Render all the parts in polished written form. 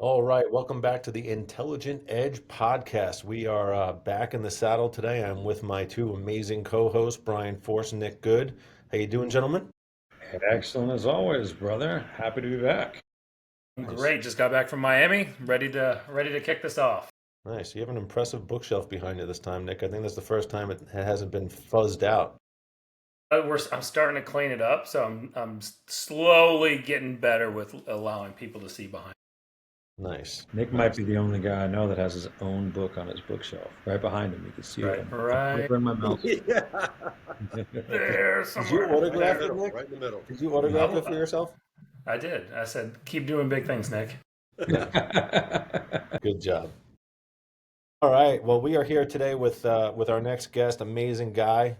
All right, welcome back to the Intelligent Edge podcast. We are back in the saddle today. I'm with my two amazing co-hosts, Brian Force and Nick Good. How you doing, gentlemen? Excellent as always, brother. Happy to be back. I'm Nice, great. Just got back from Miami. Ready to kick this off. nice. You have an impressive bookshelf behind you this time, Nick. I think that's the first time it hasn't been fuzzed out. I'm starting to clean it up, so I'm slowly getting better with allowing people to see behind. Nice, Nick might nice. be the only guy I know that has his own book on his bookshelf. Right behind him. You can see it. Right, I'm right over in my mouse. Yeah, there Did you somewhere. right in the autograph it, middle, Nick? right in the middle. Did you autograph it for Oh, yourself? I did. I said, keep doing big things, Nick. Good job. All right. Well, we are here today with our next guest, amazing guy,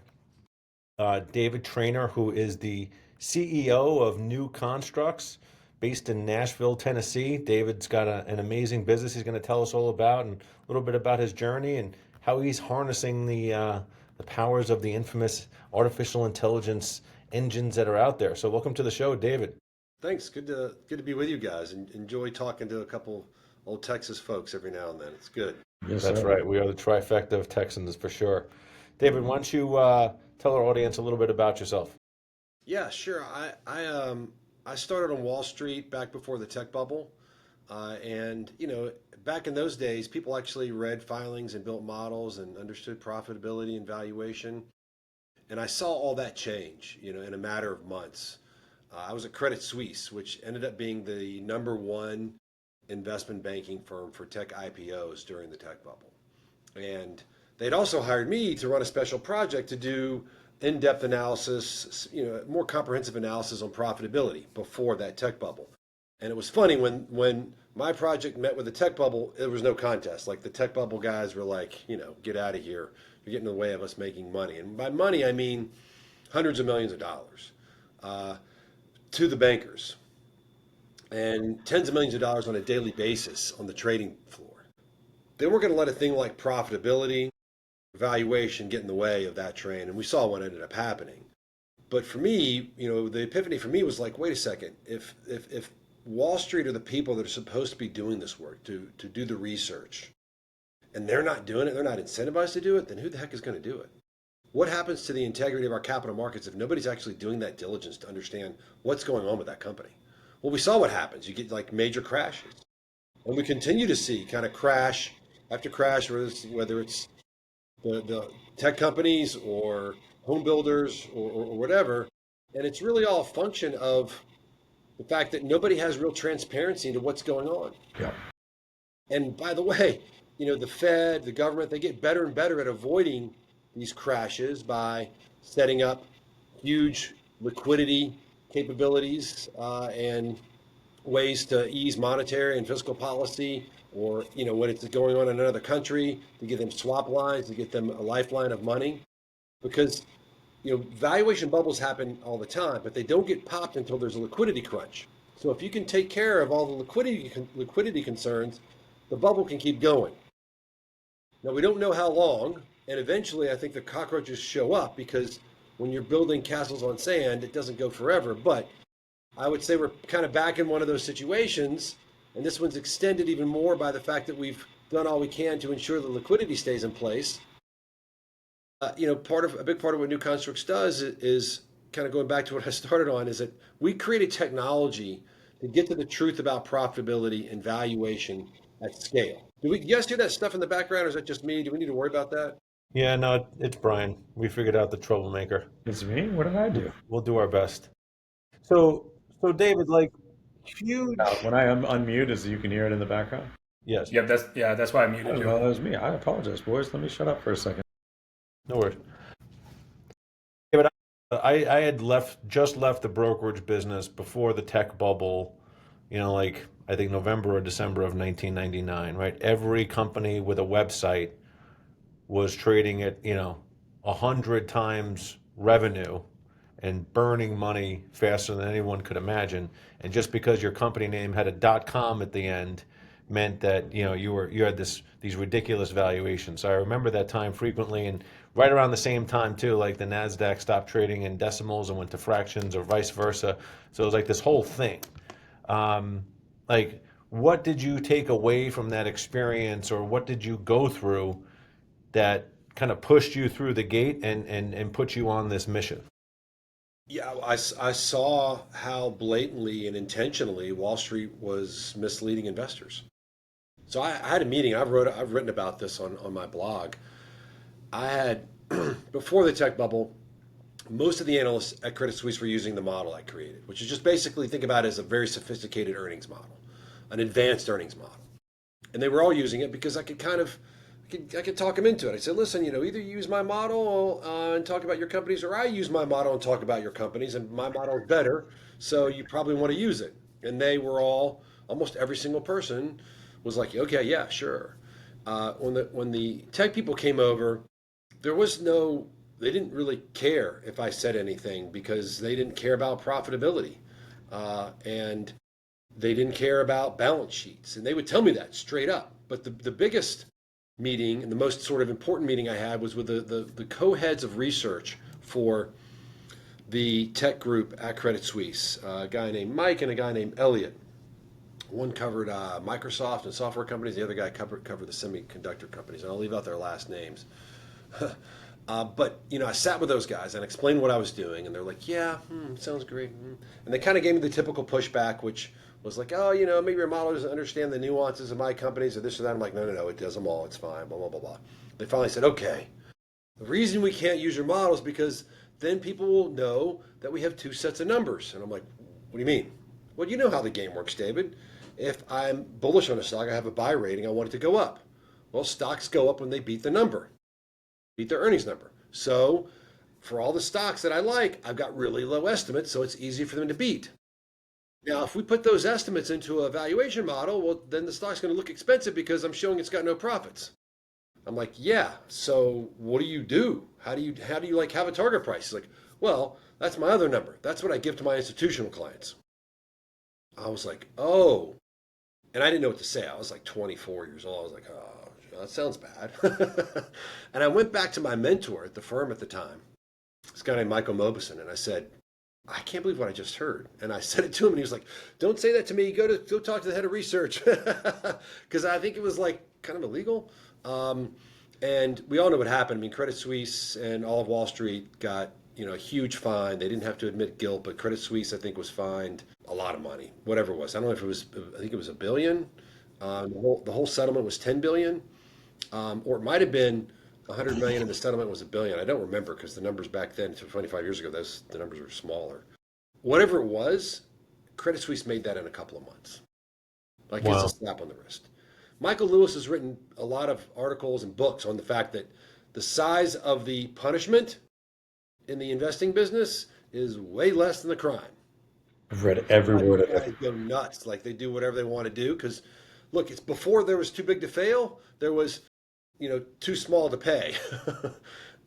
David Trainer, who is the CEO of New Constructs, based in Nashville, Tennessee. David's got an amazing business he's going to tell us all about, and a little bit about his journey and how he's harnessing the powers of the infamous artificial intelligence engines that are out there. So, welcome to the show, David. Thanks. Good to be with you guys, and enjoy talking to a couple old Texas folks every now and then. It's good. Yes, That's sir. right. We are the trifecta of Texans for sure. David, why don't you tell our audience a little bit about yourself? Yeah, sure. I started on Wall Street back before the tech bubble, and back in those days, people actually read filings and built models and understood profitability and valuation. And I saw all that change, in a matter of months. I was at Credit Suisse, which ended up being the number one investment banking firm for tech IPOs during the tech bubble. And they'd also hired me to run a special project to do in-depth analysis, more comprehensive analysis on profitability before that tech bubble. And it was funny when my project met with the tech bubble, there was no contest. Like the tech bubble guys were like, get out of here. You're getting in the way of us making money. And by money, I mean hundreds of millions of dollars to the bankers and tens of millions of dollars on a daily basis on the trading floor. They weren't going to let a thing like profitability, valuation get in the way of that train. And we saw what ended up happening. But for me, the epiphany for me was like, wait a second, if Wall Street are the people that are supposed to be doing this work, to do the research, and they're not doing it, they're not incentivized to do it, then who the heck is going to do it? What happens to the integrity of our capital markets if nobody's actually doing that diligence to understand what's going on with that company? Well, we saw what happens. You get like major crashes. And we continue to see kind of crash after crash, whether it's the tech companies or home builders or whatever. And it's really all a function of the fact that nobody has real transparency into what's going on. Yeah. And by the way, the Fed, the government, they get better and better at avoiding these crashes by setting up huge liquidity capabilities and ways to ease monetary and fiscal policy, or when it's going on in another country, to give them swap lines, to get them a lifeline of money, because valuation bubbles happen all the time, but they don't get popped until there's a liquidity crunch. So if you can take care of all the liquidity concerns, the bubble can keep going. Now we don't know how long, and eventually I think the cockroaches show up, because when you're building castles on sand, it doesn't go forever. But I would say we're kind of back in one of those situations, and this one's extended even more by the fact that we've done all we can to ensure the liquidity stays in place. A big part of what New Constructs does is kind of going back to what I started on, is that we created technology to get to the truth about profitability and valuation at scale. Do you guys hear that stuff in the background, or is that just me? Do we need to worry about that? Yeah, no, it's Brian. We figured out the troublemaker. It's me? What did I do? We'll do our best. So David, like huge. When I unmute, is you can hear it in the background? Yes, Yep, that's why I I muted don't you. know. That was me. I apologize, boys. Let me shut up for a second. no worries. David, I had just left the brokerage business before the tech bubble. Like I think November or December of 1999, right? Every company with a website was trading at 100 times revenue and burning money faster than anyone could imagine. And just because your company name had a .com at the end meant that you had these ridiculous valuations. So I remember that time frequently, and right around the same time too, like the Nasdaq stopped trading in decimals and went to fractions, or vice versa. So it was like this whole thing. Um, like, What did you take away from that experience, or what did you go through that kind of pushed you through the gate and put you on this mission? Yeah, I saw how blatantly and intentionally Wall Street was misleading investors. So I had a meeting. I've written about this on my blog. I had before the tech bubble, most of the analysts at Credit Suisse were using the model I created, which is just basically think about it as a very sophisticated earnings model, an advanced earnings model. And they were all using it because I could talk them into it. I said, listen, either you use my model and talk about your companies, or I use my model and talk about your companies, and my model is better, so you probably want to use it. And they were all, almost every single person was like, okay, yeah, sure. When the tech people came over, there was no, they didn't really care if I said anything because they didn't care about profitability. And they didn't care about balance sheets. And they would tell me that straight up. But the biggest meeting and the most sort of important meeting I had was with the co-heads of research for the tech group at Credit Suisse, a guy named Mike and a guy named Elliot. One covered Microsoft and software companies. The other guy covered the semiconductor companies. And I'll leave out their last names. But I sat with those guys and explained what I was doing, and they're like, "Yeah, sounds great." And they kind of gave me the typical pushback, which was like, "Oh, maybe your model doesn't understand the nuances of my companies or this or that." I'm like, "No, no, no, it does them all. It's fine." Blah blah blah blah. They finally said, "Okay, the reason we can't use your model is because then people will know that we have two sets of numbers." And I'm like, "What do you mean?" "Well, you know how the game works, David. If I'm bullish on a stock, I have a buy rating. I want it to go up. Well, stocks go up when they beat the number, beat their earnings number. So for all the stocks that I like, I've got really low estimates, so it's easy for them to beat. Now, if we put those estimates into a valuation model, well, then the stock's going to look expensive because I'm showing it's got no profits." I'm like, "Yeah, so what do you do? How do you like have a target price?" He's like, "Well, that's my other number. That's what I give to my institutional clients." I was like, "Oh," and I didn't know what to say. I was like 24 years old. I was like, "Oh, that sounds bad." And I went back to my mentor at the firm at the time, this guy named Michael Mobison, and I said, "I can't believe what I just heard." And I said it to him, and he was like, "Don't say that to me. Go talk to the head of research," because I think it was like kind of illegal. Um, and we all know what happened. I mean, Credit Suisse and all of Wall Street got a huge fine. They didn't have to admit guilt, but Credit Suisse, I think, was fined a lot of money, whatever it was. I don't know if it was. I think it was $1 billion. The whole settlement was $10 billion, or it might have been 100 million, and the settlement was $1 billion. I don't remember because the numbers back then, 25 years ago, the numbers were smaller. Whatever it was, Credit Suisse made that in a couple of months. Like it's a Wow. slap on the wrist. Michael Lewis has written a lot of articles and books on the fact that the size of the punishment in the investing business is way less than the crime. I've read That's every why word these of it. guys go nuts. Like they do whatever they want to do because, look, it's before there was too big to fail. There was too small to pay.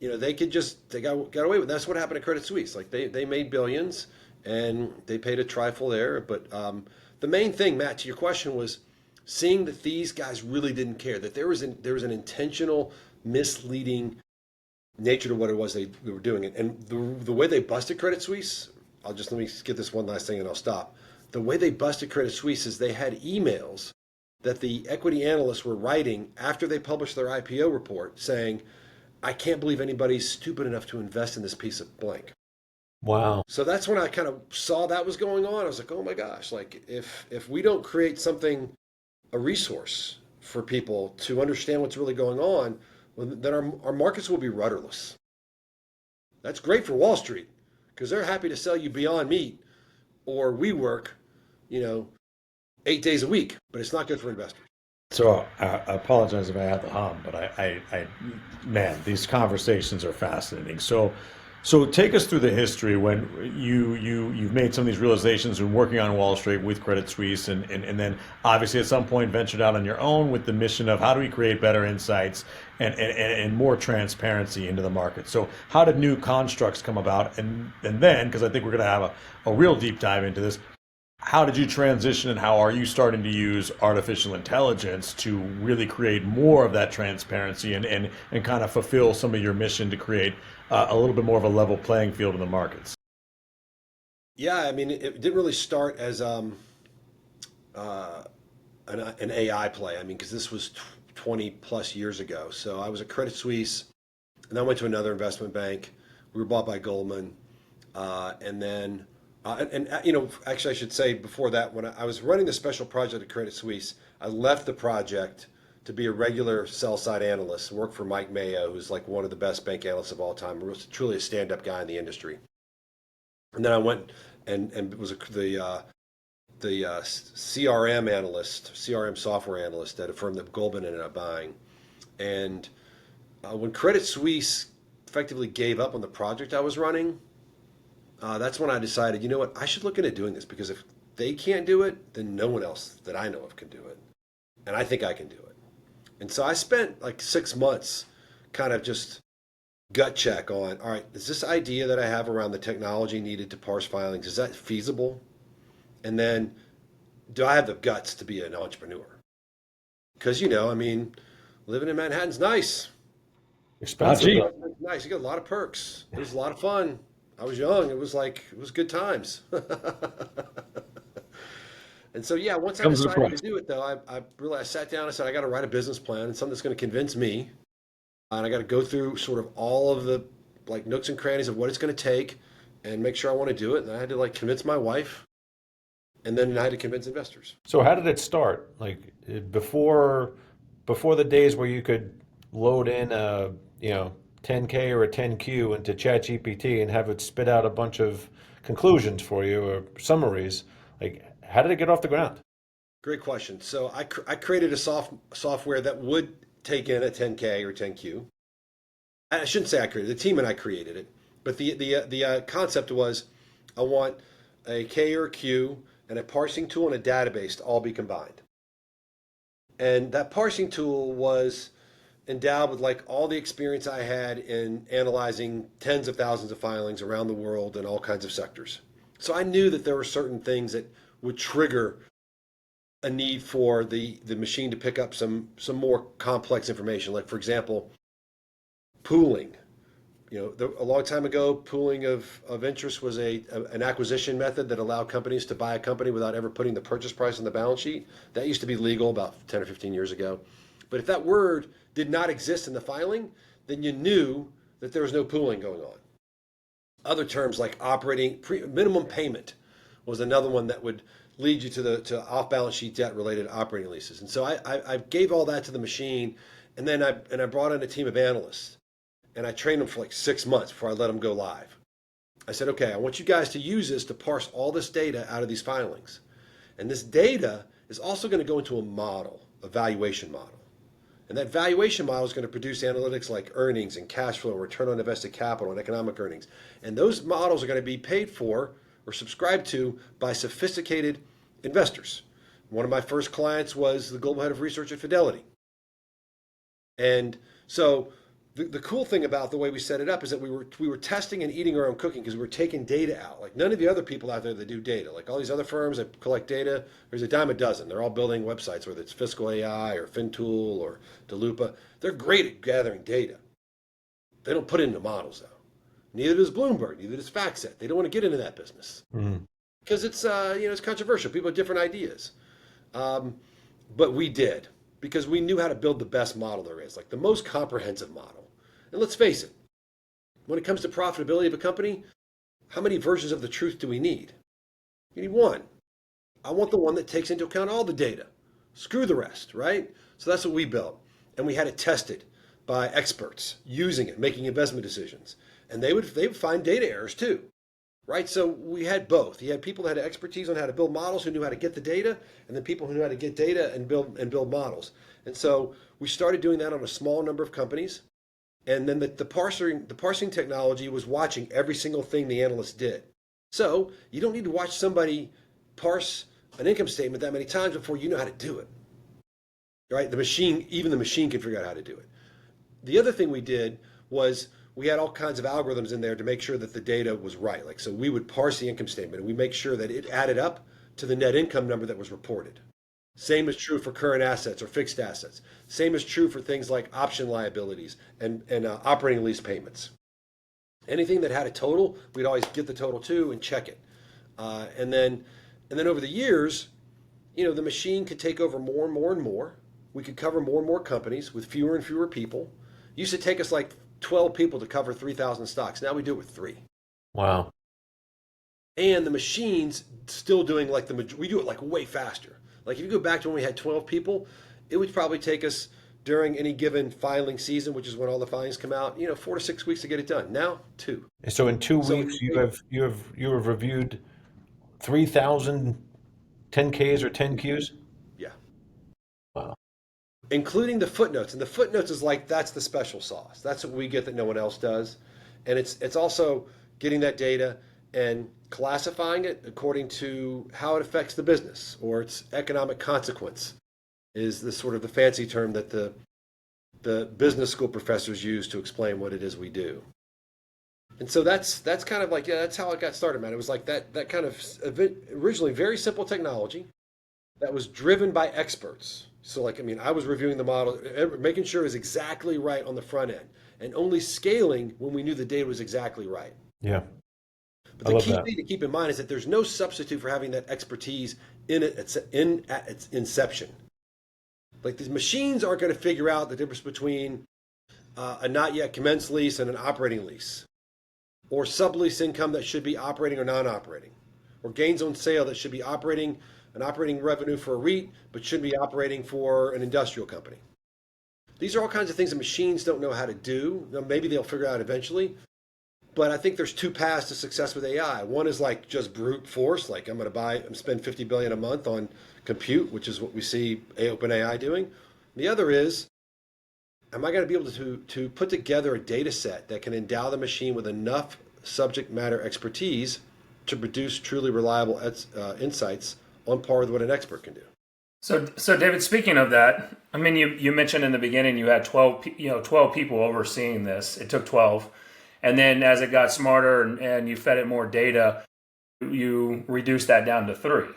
They could just they got away with it. That's what happened at Credit Suisse. Like they made billions and they paid a trifle there. But the main thing, Matt, to your question was seeing that these guys really didn't care. That there was an intentional misleading nature to what it was they were doing. And the way they busted Credit Suisse, let me get this one last thing and I'll stop. The way they busted Credit Suisse is they had emails that the equity analysts were writing after they published their IPO report saying, "I can't believe anybody's stupid enough to invest in this piece of blank." Wow. So that's when I kind of saw that was going on. I was like, "Oh my gosh, like if we don't create something, a resource for people to understand what's really going on, well, then our markets will be rudderless." That's great for Wall Street because they're happy to sell you Beyond Meat or WeWork, you know, 8 days a week, but it's not good for investors. So I apologize if I had the hum, but man, these conversations are fascinating. So take us through the history when you've made some of these realizations when working on Wall Street with Credit Suisse, and then obviously at some point ventured out on your own with the mission of how do we create better insights and more transparency into the market. So how did new constructs come about, and then because I think we're going to have a real deep dive into this, how did you transition and how are you starting to use artificial intelligence to really create more of that transparency and kind of fulfill some of your mission to create a little bit more of a level playing field in the markets? Yeah, I mean, it didn't really start as uh, an AI play. I mean, because this was 20 plus years ago. So I was at Credit Suisse, and then I went to another investment bank. We were bought by Goldman, and then actually, I should say before that, when I was running the special project at Credit Suisse, I left the project to be a regular sell side analyst. Worked for Mike Mayo, who's like one of the best bank analysts of all time. Truly a stand up guy in the industry. And then I went and was the CRM analyst, CRM software analyst at a firm that Goldman ended up buying. And when Credit Suisse effectively gave up on the project I was running, that's when I decided, you know what, I should look into doing this, because if they can't do it, then no one else that I know of can do it. And I think I can do it. And so I spent like 6 months kind of just gut check on, all right, is this idea that I have around the technology needed to parse filings, is that feasible? And then do I have the guts to be an entrepreneur? Because, I mean, living in Manhattan's nice. Not Expensive cheap. though. It's nice. You get a lot of perks. It was a lot of fun. I was young. It was good times. And so, yeah, once I Comes with a decided to price. do it, though, I sat down and said, I got to write a business plan and something that's going to convince me. And I got to go through sort of all of the like nooks and crannies of what it's going to take and make sure I want to do it. And I had to like convince my wife, and then I had to convince investors. So how did it start? Like before the days where you could load in a 10K or a 10Q into ChatGPT and have it spit out a bunch of conclusions for you or summaries. Like how did it get off the ground? Great question. So I created a software that would take in a 10K or 10Q. I shouldn't say I created it. The team and I created it. But the concept was, I want a K or a Q and a parsing tool and a database to all be combined. And that parsing tool was endowed with like all the experience I had in analyzing tens of thousands of filings around the world in all kinds of sectors. So I knew that there were certain things that would trigger a need for the machine to pick up some more complex information. Like, for example, pooling. A long time ago, pooling of interest was an acquisition method that allowed companies to buy a company without ever putting the purchase price on the balance sheet. That used to be legal about 10 or 15 years ago. But if that word did not exist in the filing, then you knew that there was no pooling going on. Other terms like minimum payment was another one that would lead you to off-balance sheet debt related operating leases. And so I gave all that to the machine, and then I brought in a team of analysts, and I trained them for like 6 months before I let them go live. I said, okay, I want you guys to use this to parse all this data out of these filings. And this data is also going to go into a model, a valuation model. And that valuation model is going to produce analytics like earnings and cash flow, return on invested capital, and economic earnings. And those models are going to be paid for or subscribed to by sophisticated investors. One of my first clients was the global head of research at Fidelity. And so the cool thing about the way we set it up is that we were testing and eating our own cooking, because we were taking data out. Like none of the other people out there that do data, like all these other firms that collect data, there's a dime a dozen. They're all building websites, whether it's Fiscal AI or FinTool or Delupa. They're great at gathering data. They don't put it into models though. Neither does Bloomberg. Neither does FactSet. They don't want to get into that business because it's controversial. People have different ideas, but we did, because we knew how to build the best model there is, like the most comprehensive model. And let's face it, when it comes to profitability of a company, how many versions of the truth do we need? You need one. I want the one that takes into account all the data. Screw the rest, right? So that's what we built. And we had it tested by experts using it, making investment decisions. And they would find data errors too, right? So we had both. You had people that had expertise on how to build models, who knew how to get the data, and then people who knew how to get data and build models. And so we started doing that on a small number of companies. And then the parsing technology was watching every single thing the analyst did. So you don't need to watch somebody parse an income statement that many times before you know how to do it. Right? Even the machine can figure out how to do it. The other thing we did was we had all kinds of algorithms in there to make sure that the data was right. Like, so we would parse the income statement and we make sure that it added up to the net income number that was reported. Same is true for current assets or fixed assets. Same is true for things like option liabilities and operating lease payments. Anything that had a total, we'd always get the total too and check it. And then over the years, the machine could take over more and more and more. We could cover more and more companies with fewer and fewer people. It used to take us like 12 people to cover 3,000 stocks. Now we do it with three. Wow. And the machine's still doing like we do it like way faster. Like if you go back to when we had 12 people, it would probably take us during any given filing season, which is when all the filings come out, 4 to 6 weeks to get it done. Now, two. And so in two So weeks, you have reviewed 3,000 10Ks or 10Qs? yeah, Wow. including the footnotes. And the footnotes is like that's the special sauce. That's what we get that no one else does. And it's also getting that data and classifying it according to how it affects the business or its economic consequence is the sort of the fancy term that the business school professors use to explain what it is we do. And so that's kind of like, yeah, that's how it got started, man. It was like that kind of originally very simple technology that was driven by experts. So like, I mean, I was reviewing the model, making sure it was exactly right on the front end and only scaling when we knew the data was exactly right. Yeah. But I the love key that. thing to keep in mind is that there's no substitute for having that expertise at its inception. Like these machines aren't going to figure out the difference between a not yet commenced lease and an operating lease, or sublease income that should be operating or non-operating, or gains on sale that should be an operating revenue for a REIT, but should be operating for an industrial company. These are all kinds of things that machines don't know how to do. Now, maybe they'll figure out eventually, but I think there's two paths to success with AI. One is like just brute force, like I'm going to spend 50 billion a month on compute, which is what we see OpenAI doing. The other is, am I going to be able to put together a data set that can endow the machine with enough subject matter expertise to produce truly reliable insights on par with what an expert can do? So David, speaking of that, I mean, you mentioned in the beginning you had 12 people overseeing this. It took 12. And then as it got smarter and you fed it more data, you reduced that down to three.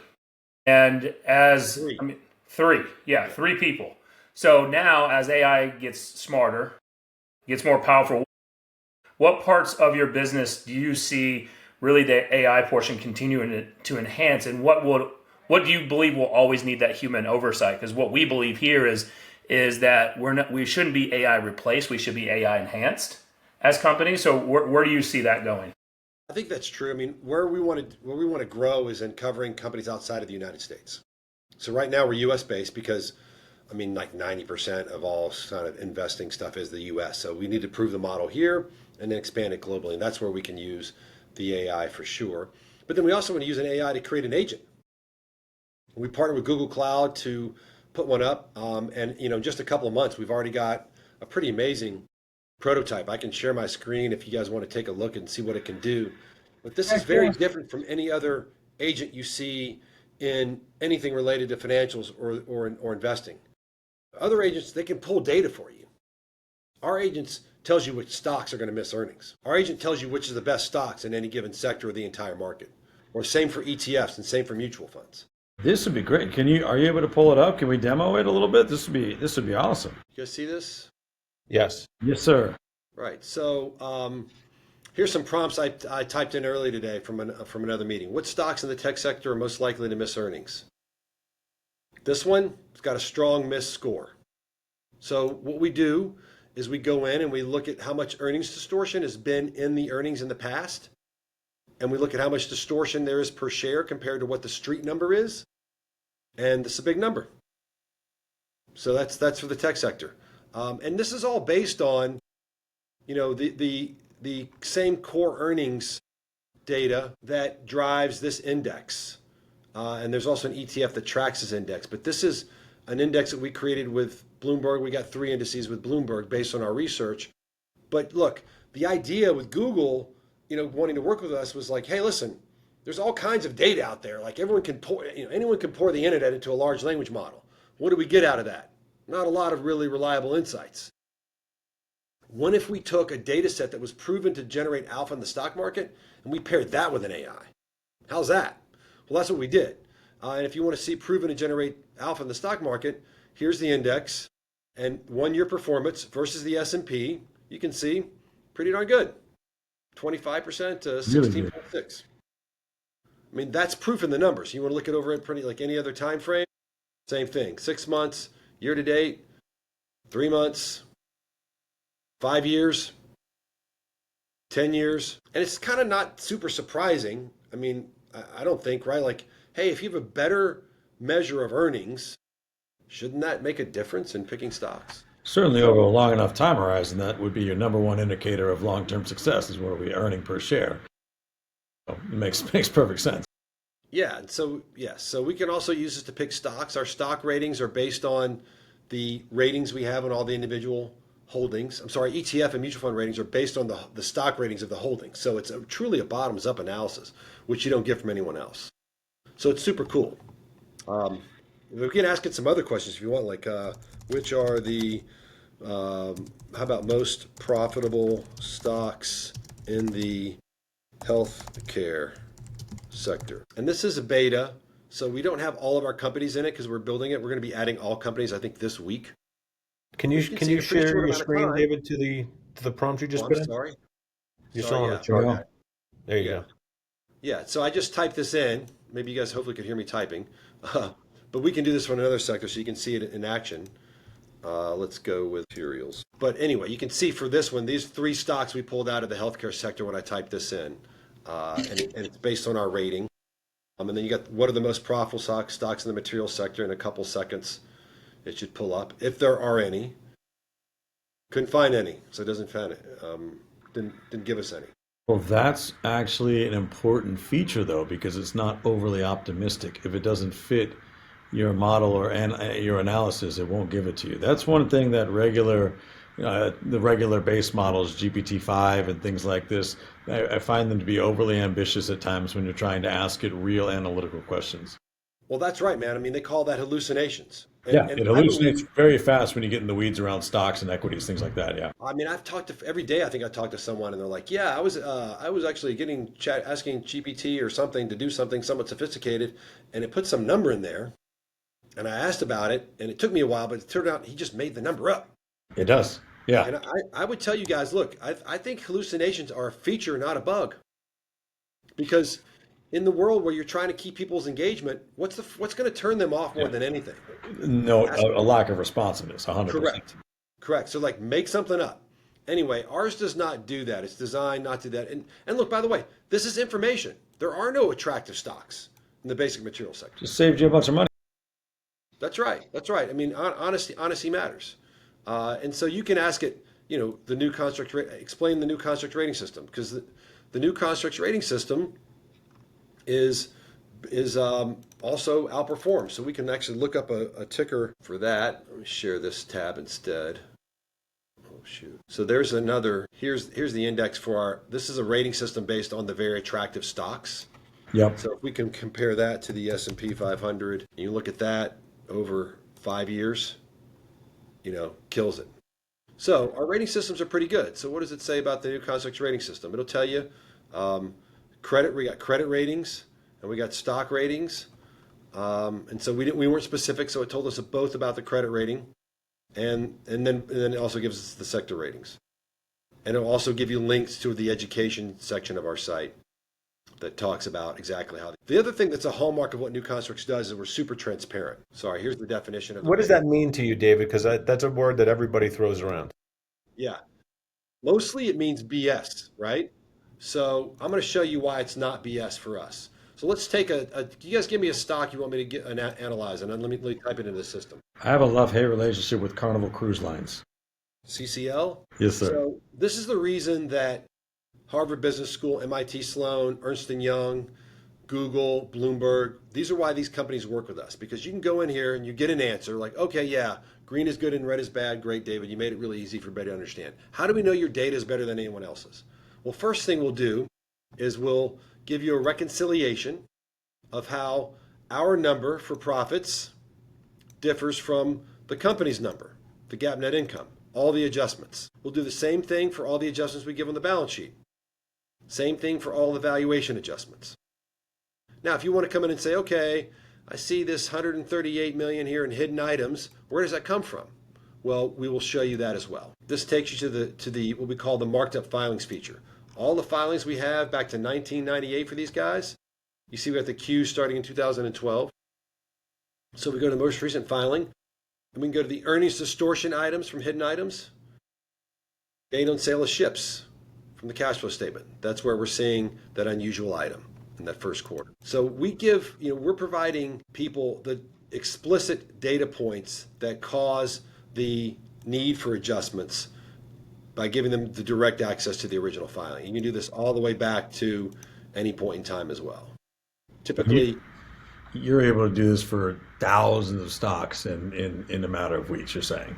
And Three. three, yeah, three people. So now as AI gets smarter, gets more powerful, what parts of your business do you see really the AI portion continuing to enhance? And what do you believe will always need that human oversight? Because what we believe here is that we shouldn't be AI replaced, we should be AI enhanced as companies. So where do you see that going? I think that's true. I mean, where we want to grow is in covering companies outside of the United States. So right now we're U.S. based because, I mean, like 90% of all kind of investing stuff is the U.S. So we need to prove the model here and then expand it globally. And that's where we can use the AI for sure. But then we also want to use an AI to create an agent. We partnered with Google Cloud to put one up. And, in just a couple of months, we've already got a pretty amazing prototype. I can share my screen if you guys want to take a look and see what it can do. But this is very different from any other agent you see in anything related to financials or investing. Other agents, they can pull data for you. Our agents tells you which stocks are going to miss earnings. Our agent tells you which is the best stocks in any given sector of the entire market. Or same for ETFs and same for mutual funds. This would be great. Are you able to pull it up? Can we demo it a little bit? This would be awesome. You guys see this? Yes. Yes, sir. Right. So here's some prompts I typed in early today from another meeting. What stocks in the tech sector are most likely to miss earnings? This one has got a strong miss score. So what we do is we go in and we look at how much earnings distortion has been in the earnings in the past. And we look at how much distortion there is per share compared to what the street number is. And this is a big number. So that's for the tech sector. And this is all based on, the same core earnings data that drives this index. And there's also an ETF that tracks this index. But this is an index that we created with Bloomberg. We got 3 indices with Bloomberg based on our research. But look, the idea with Google, wanting to work with us was like, hey, listen, there's all kinds of data out there. Like anyone can pour the internet into a large language model. What do we get out of that? Not a lot of really reliable insights. What if we took a data set that was proven to generate alpha in the stock market and we paired that with an AI? How's that? Well, that's what we did. And if you want to see proven to generate alpha in the stock market, here's the index and 1-year performance versus the S&P. You can see pretty darn good. 25% to 16.6. I mean, that's proof in the numbers. You want to look it over at pretty like any other time frame, same thing. 6 months, year to date, 3 months, 5 years, 10 years, and it's kind of not super surprising. I mean, I don't think, right? Like, hey, if you have a better measure of earnings, shouldn't that make a difference in picking stocks? Certainly, over a long enough time horizon, that would be your number one indicator of long-term success is what are we earning per share. So it makes perfect sense. Yeah, and so yes, so we can also use this to pick stocks. Our stock ratings are based on the ratings we have on all the individual holdings. I'm sorry, ETF and mutual fund ratings are based on the stock ratings of the holdings. So it's truly a bottoms up analysis, which you don't get from anyone else. So it's super cool. Um, we can ask it some other questions if you want, like which are the how about most profitable stocks in the healthcare sector? And this is a beta, so we don't have all of our companies in it because we're building it. We're going to be adding all companies, I think, this week. Can But you you can can see in you a pretty share short your amount of screen, time. David, to the prompt you Oh, just I'm put in? sorry. You're still Sorry, on the yeah, chart. my bad. There you Yeah, go. yeah. So I just typed this in. Maybe you guys hopefully could hear me typing. But we can do this for another sector so you can see it in action. Let's go with materials. But anyway, you can see for this one, these three stocks we pulled out of the healthcare sector when I typed this in. And it's based on our rating. And then you got what are the most profitable stocks in the materials sector. In a couple seconds, it should pull up, if there are any. Couldn't find any, so it doesn't find it. Didn't give us any. Well, that's actually an important feature, though, because it's not overly optimistic. If it doesn't fit your model or your analysis, it won't give it to you. That's one thing that the regular base models, GPT-5 and things like this, I find them to be overly ambitious at times when you're trying to ask it real analytical questions. Well, that's right, man. I mean, they call that hallucinations, and Yeah, and it I hallucinates believe. very fast when you get in the weeds around stocks and equities, things like that. Yeah. I mean, I've talked to every day. I think I talk to someone, and they're like, "Yeah, I was actually getting asking GPT or something to do something somewhat sophisticated, and it put some number in there, and I asked about it, and it took me a while, but it turned out he just made the number up." It does. Yeah. And I would tell you guys, look, I think hallucinations are a feature, not a bug, because in the world where you're trying to keep people's engagement, what's going to turn them off more Yeah. than anything? No, Ask, a lack of responsiveness, 100%. correct. Correct. So like make something up. Anyway, ours does not do that. It's designed not to do that. And look, by the way, this is information. There are no attractive stocks in the basic material sector. Just saved you a bunch of money. That's right. That's right. I mean, honesty matters. And so you can ask it, the new construct, explain the new construct rating system, because the new construct rating system is also outperformed. So we can actually look up a ticker for that. Let me share this tab instead. Oh shoot. So there's another. Here's the index for our. This is a rating system based on the very attractive stocks. Yep. So if we can compare that to the S&P 500, and you look at that over 5 years, kills it. So our rating systems are pretty good. So what does it say about the new construct rating system? It'll tell you credit. We got credit ratings and we got stock ratings. And so we weren't specific, so it told us both about the credit rating, and then it also gives us the sector ratings, and it'll also give you links to the education section of our site that talks about exactly how. The other thing that's a hallmark of what New Constructs does is we're super transparent. Sorry, here's the definition of the What does rating. that mean to you, David? Because that's a word that everybody throws around. Yeah, mostly it means BS, right? So I'm going to show you why it's not BS for us. So let's take you guys give me a stock you want me to analyze, and then let me type it into the system. I have a love-hate relationship with Carnival Cruise Lines. CCL. Yes, sir. So this is the reason that Harvard Business School, MIT Sloan, Ernst& Young, Google, Bloomberg, these are why these companies work with us, because you can go in here and you get an answer like, okay, yeah, green is good and red is bad. Great, David. You made it really easy for everybody to understand. How do we know your data is better than anyone else's? Well, first thing we'll do is we'll give you a reconciliation of how our number for profits differs from the company's number, the GAAP net income, all the adjustments. We'll do the same thing for all the adjustments we give on the balance sheet. Same thing for all the valuation adjustments. Now, if you want to come in and say, okay, I see this 138 million here in hidden items, where does that come from? Well, we will show you that as well. This takes you to the what we call the marked up filings feature. All the filings we have back to 1998 for these guys, You see we got the Q starting in 2012. So we go to the most recent filing, and we can go to the earnings distortion items from hidden items, gain on sale of ships from the cash flow statement. That's where we're seeing that unusual item in that first quarter. So we're providing people the explicit data points that cause the need for adjustments by giving them the direct access to the original filing. You can do this all the way back to any point in time as well. You, Typically, you're able to do this for thousands of stocks in a matter of weeks, you're saying?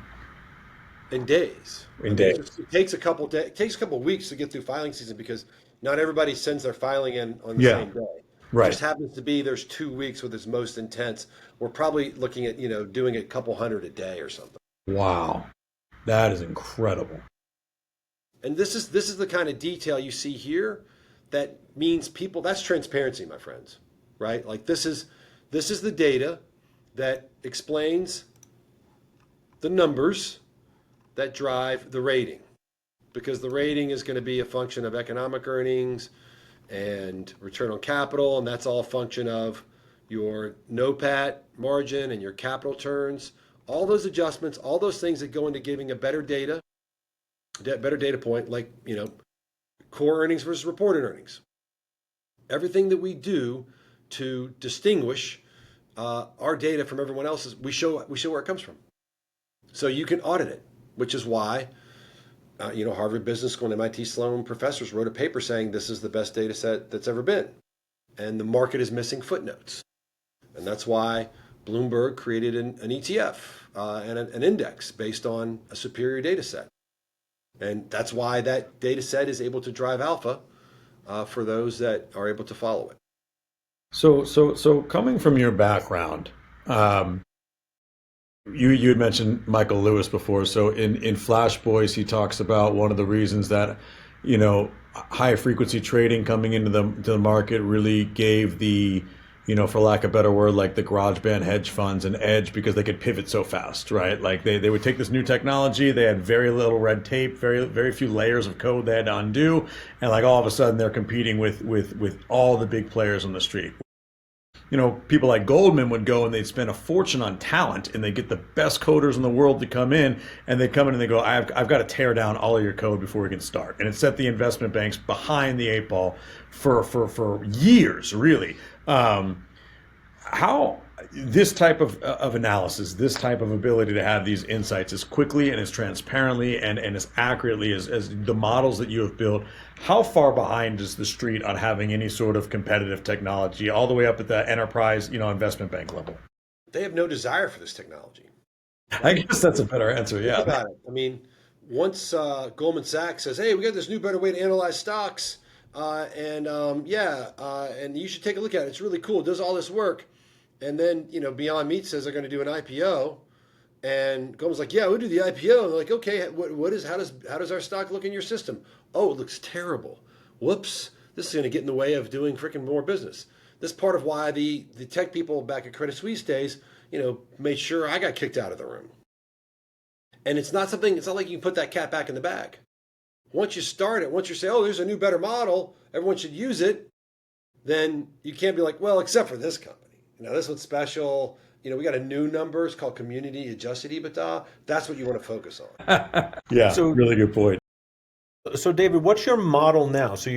in days. I In mean, days. it takes a couple it takes a couple weeks to get through filing season because not everybody sends their filing in on the Yeah, same day. It right. just happens to be there's 2 weeks with its most intense. We're probably looking at doing a couple hundred a day or something. Wow. That is incredible. And this is the kind of detail you see here that means people. That's transparency, my friends. Right? Like this is the data that explains the numbers that drive the rating, because the rating is going to be a function of economic earnings and return on capital, and that's all a function of your NOPAT margin and your capital turns. All those adjustments, all those things that go into giving a better data point, like core earnings versus reported earnings. Everything that we do to distinguish our data from everyone else's, we show where it comes from, so you can audit it. Which is why Harvard Business School and MIT Sloan professors wrote a paper saying this is the best data set that's ever been. And the market is missing footnotes. And that's why Bloomberg created an ETF and an index based on a superior data set. And that's why that data set is able to drive alpha for those that are able to follow it. So coming from your background, you had mentioned Michael Lewis before. So in Flash Boys, he talks about one of the reasons that high frequency trading coming into the market really gave the for lack of a better word, like the garage band hedge funds an edge because they could pivot so fast, right? Like they would take this new technology, they had very little red tape, very few layers of code they had to undo, and like all of a sudden they're competing with all the big players on the street. People like Goldman would go and they'd spend a fortune on talent and they get the best coders in the world to come in, and they come in and they go, I've got to tear down all of your code before we can start. And it set the investment banks behind the eight ball for years, really. How this type of analysis, this type of ability to have these insights as quickly and as transparently and as accurately as the models that you have built, how far behind is the street on having any sort of competitive technology all the way up at the enterprise, investment bank level? They have no desire for this technology. I guess that's a better answer. Think Yeah. about it. I mean, once Goldman Sachs says, "Hey, we got this new, better way to analyze stocks," and you should take a look at it. It's really cool. It does all this work, and then Beyond Meat says they're going to do an IPO, and Goldman's like, "Yeah, we'll do the IPO." And they're like, "Okay, how does our stock look in your system?" "Oh, it looks terrible. Whoops! This is going to get in the way of doing freaking more business." This is part of why the tech people back at Credit Suisse days, made sure I got kicked out of the room. And it's not like you can put that cat back in the bag. Once you start it, once you say, "Oh, there's a new, better model, everyone should use it," then you can't be like, "Well, except for this company. This one's special. We got a new number. It's called community adjusted EBITDA." That's what you want to focus on. Yeah, So, really good point. so David, what's your model now? So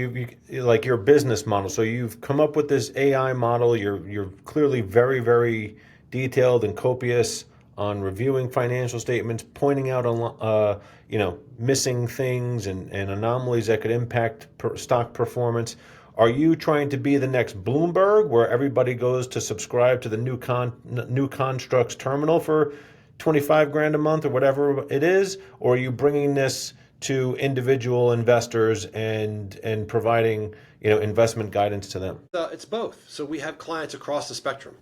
like your business model. So you've come up with this AI model. You're clearly very, very detailed and copious on reviewing financial statements, pointing out on missing things and anomalies that could impact stock performance. Are you trying to be the next Bloomberg, where everybody goes to subscribe to the new constructs terminal for 25 grand a month or whatever it is, or are you bringing this to individual investors and providing investment guidance to them? It's both. So we have clients across the spectrum.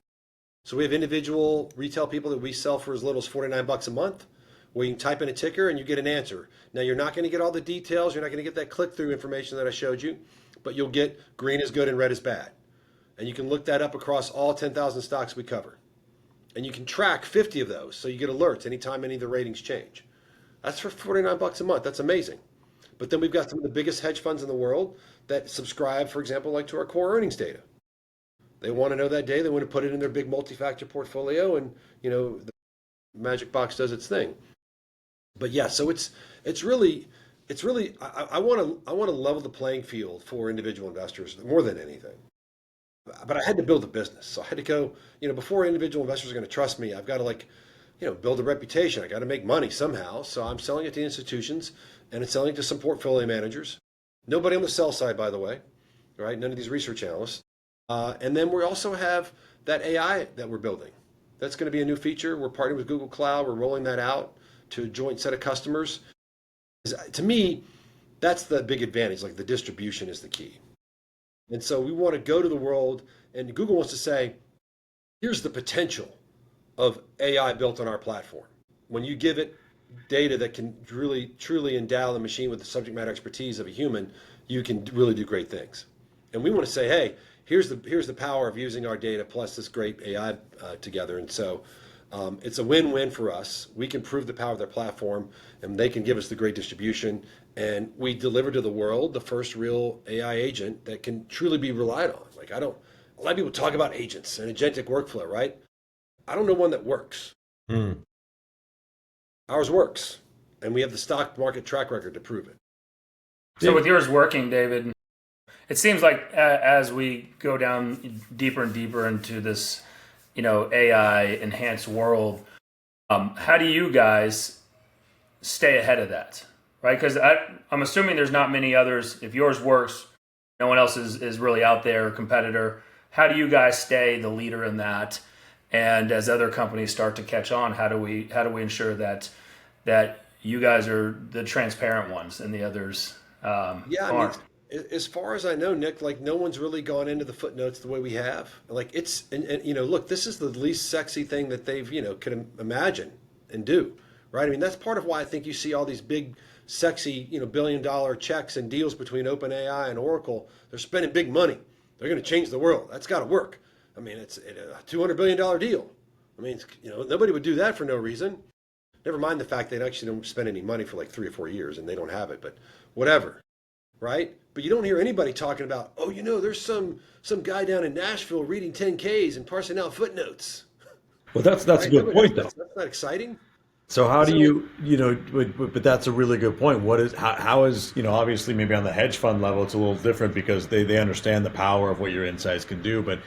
So we have individual retail people that we sell for as little as $49 a month, where you can type in a ticker and you get an answer. Now, you're not going to get all the details. You're not going to get that click-through information that I showed you, but you'll get green is good and red is bad. And you can look that up across all 10,000 stocks we cover. And you can track 50 of those, so you get alerts anytime any of the ratings change. That's for $49 a month. That's amazing. But then we've got some of the biggest hedge funds in the world that subscribe, for example, like to our core earnings data. They want to know that data. They want to put it in their big multi-factor portfolio, and the magic box does its thing. But yeah, so it's really I want to level the playing field for individual investors more than anything. But I had to build a business, so I had to go. Before individual investors are going to trust me, I've got to build a reputation. I got to make money somehow. So I'm selling it to institutions, and it's selling to some portfolio managers. Nobody on the sell side, by the way, right? None of these research analysts. And then we also have that AI that we're building. That's going to be a new feature. We're partnering with Google Cloud. We're rolling that out to a joint set of customers. To me, that's the big advantage. Like the distribution is the key. And so we want to go to the world, and Google wants to say, here's the potential of AI built on our platform. When you give it data that can really, truly endow the machine with the subject matter expertise of a human, you can really do great things. And we want to say, hey, here's the power of using our data plus this great AI together. And so it's a win-win for us. We can prove the power of their platform, and they can give us the great distribution. And we deliver to the world the first real AI agent that can truly be relied on. A lot of people talk about agents and agentic workflow, right? I don't know one that works. Hmm. Ours works, and we have the stock market track record to prove it. So with yours working, David, it seems like as we go down deeper and deeper into this, AI enhanced world, how do you guys stay ahead of that, right? Because I'm assuming there's not many others. If yours works, no one else is really out there, competitor. How do you guys stay the leader in that? And as other companies start to catch on, how do we ensure that you guys are the transparent ones and the others Yeah, I mean, aren't? as far as I know, Nick, no one's really gone into the footnotes the way we have. And look, this is the least sexy thing that they've, could imagine and do, right? I mean, that's part of why I think you see all these big, sexy, billion-dollar checks and deals between OpenAI and Oracle. They're spending big money. They're going to change the world. That's got to work. I mean, it's a $200 billion deal. I mean, nobody would do that for no reason. Never mind the fact they actually don't spend any money for like 3 or 4 years and they don't have it, but whatever, right? But you don't hear anybody talking about, oh, there's some guy down in Nashville reading 10Ks and parsing out footnotes. Well, that's a Right? good point, though. That's not exciting. So how do So but that's a really good point. How is, obviously maybe on the hedge fund level, it's a little different because they understand the power of what your insights can do. But,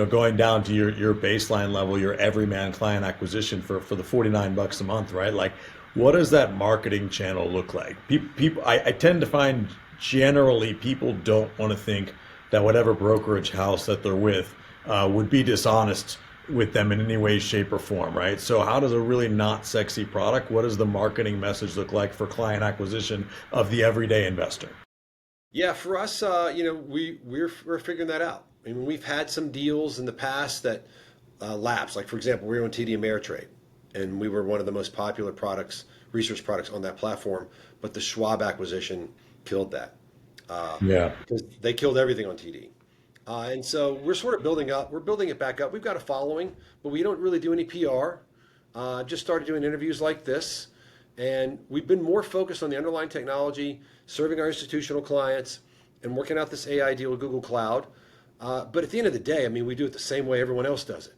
going down to your baseline level, your everyman client acquisition for the $49 a month, right? Like, what does that marketing channel look like? People, I tend to find generally people don't want to think that whatever brokerage house that they're with would be dishonest with them in any way, shape, or form, right? So how does a really not sexy product, what does the marketing message look like for client acquisition of the everyday investor? yeah, for us, we're figuring that out. I mean, we've had some deals in the past that lapsed. Like for example, we were on TD Ameritrade, and we were one of the most popular research products on that platform. But the Schwab acquisition killed that Yeah. because they killed everything on TD. And so we're sort of building up. We're building it back up. We've got a following, but we don't really do any PR. Just started doing interviews like this, and we've been more focused on the underlying technology, serving our institutional clients, and working out this AI deal with Google Cloud. But at the end of the day, I mean, we do it the same way everyone else does it.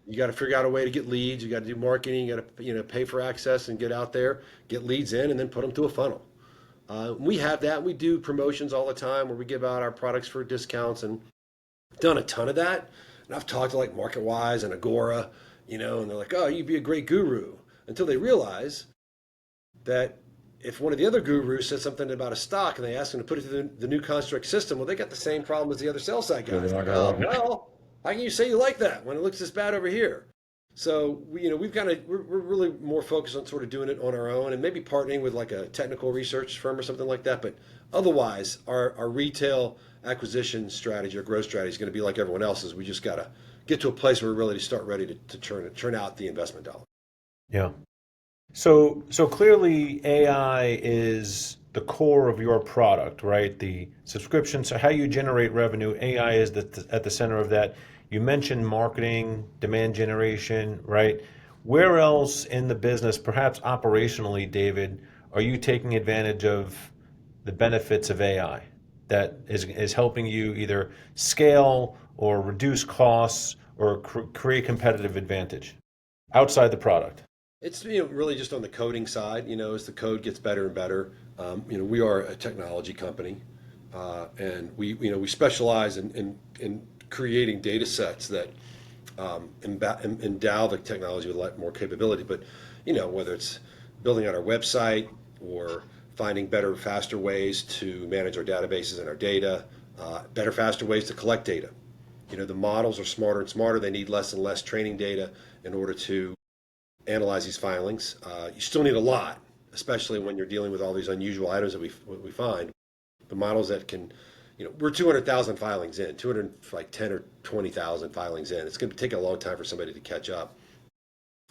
You got to figure out a way to get leads. You got to do marketing. You got to pay for access and get out there, get leads in, and then put them through a funnel. We have that. We do promotions all the time where we give out our products for discounts, and done a ton of that. And I've talked to like MarketWise and Agora, and they're like, oh, you'd be a great guru, until they realize that if one of the other gurus says something about a stock and they ask them to put it through the new construct system, well, they got the same problem as the other sell side Yeah, guys. they're not Like, gonna oh, like it. well, how can you say you like that when it looks this bad over here? So we're really more focused on sort of doing it on our own and maybe partnering with like a technical research firm or something like that. But otherwise, our retail acquisition strategy or growth strategy is going to be like everyone else's. We just got to get to a place where we're really ready to churn out the investment dollar. Yeah. So clearly AI is the core of your product, right? The subscription. So how you generate revenue, AI is at the center of that. You mentioned marketing, demand generation, right? Where else in the business, perhaps operationally, David, are you taking advantage of the benefits of AI? that is helping you either scale or reduce costs or create competitive advantage outside the product? It's really just on the coding side. As the code gets better and better. We are a technology company, and we specialize in creating data sets that endow the technology with a lot more capability. But whether it's building out our website or finding better, faster ways to manage our databases and our data, better, faster ways to collect data. The models are smarter and smarter. They need less and less training data in order to analyze these filings. You still need a lot, especially when you're dealing with all these unusual items that we find. The models that can, we're 200,000 filings in, 210 or 20,000 filings in. It's going to take a long time for somebody to catch up.